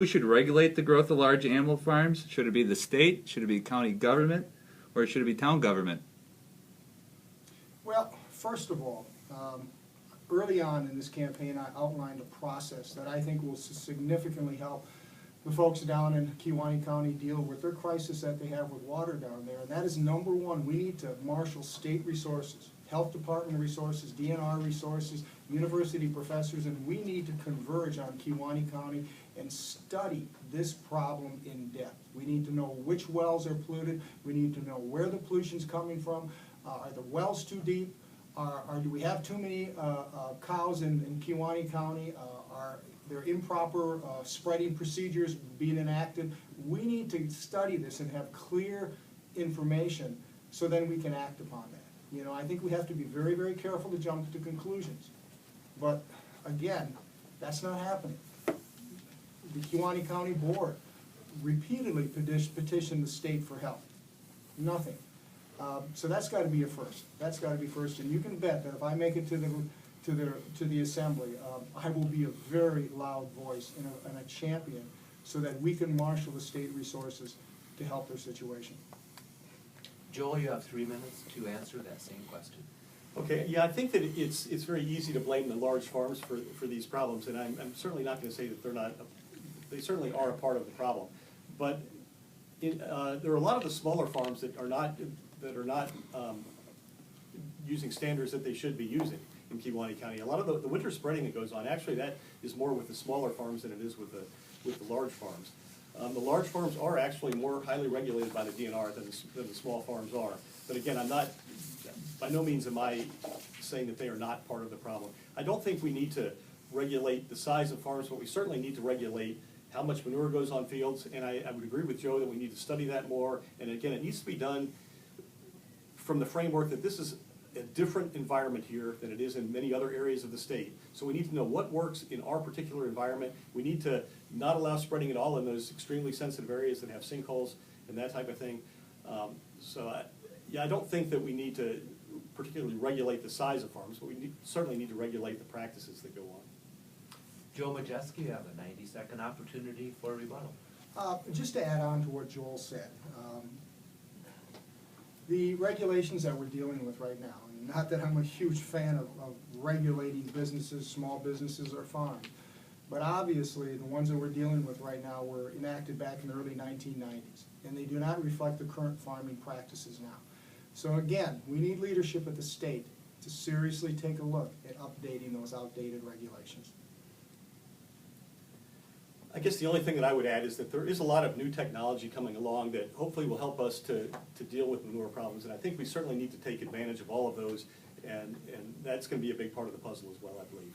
Who should regulate the growth of large animal farms? Should it be the state? Should it be county government? Or should it be town government? Well, first of all, early on in this campaign, I outlined a process that I think will significantly help the folks down in Kewaunee County deal with their crisis that they have with water down there. And that is number one, we need to marshal state resources, health department resources, DNR resources, university professors, and we need to converge on Kewaunee County and study this problem in depth. We need to know which wells are polluted. We need to know where the pollution's coming from. Are the wells too deep? Do we have too many cows in Kewaunee County? Are there improper spreading procedures being enacted? We need to study this and have clear information so then we can act upon that. You know, I think we have to be very, very careful to jump to conclusions. But again, that's not happening. The Kewaunee County Board repeatedly petitioned the state for help. Nothing. So that's got to be a first. That's got to be first. And you can bet that if I make it to the assembly, I will be a very loud voice and a champion so that we can marshal the state resources to help their situation. Joel, you have 3 minutes to answer that same question. Okay, yeah, I think that it's very easy to blame the large farms for these problems, and I'm certainly not going to say that they're not. They certainly are a part of the problem, but there are a lot of the smaller farms that are not using standards that they should be using in Kewaunee County. A lot of the winter spreading that goes on, actually, that is more with the smaller farms than it is with the large farms. The large farms are actually more highly regulated by the DNR than the small farms are. But again, by no means am I saying that they are not part of the problem. I don't think we need to regulate the size of farms, but we certainly need to regulate how much manure goes on fields, and I would agree with Joe that we need to study that more. And again, it needs to be done from the framework that this is a different environment here than it is in many other areas of the state. So we need to know what works in our particular environment. We need to not allow spreading at all in those extremely sensitive areas that have sinkholes and that type of thing. Yeah, I don't think that we need to particularly regulate the size of farms, but we certainly need to regulate the practices that go on. Joe Majeski, you have a 90-second opportunity for rebuttal. Just to add on to what Joel said, the regulations that we're dealing with right now, and not that I'm a huge fan of regulating businesses, small businesses are fine, but obviously the ones that we're dealing with right now were enacted back in the early 1990s, and they do not reflect the current farming practices now. So again, we need leadership at the state to seriously take a look at updating those outdated regulations. I guess the only thing that I would add is that there is a lot of new technology coming along that hopefully will help us to deal with manure problems, and I think we certainly need to take advantage of all of those, and that's going to be a big part of the puzzle as well, I believe.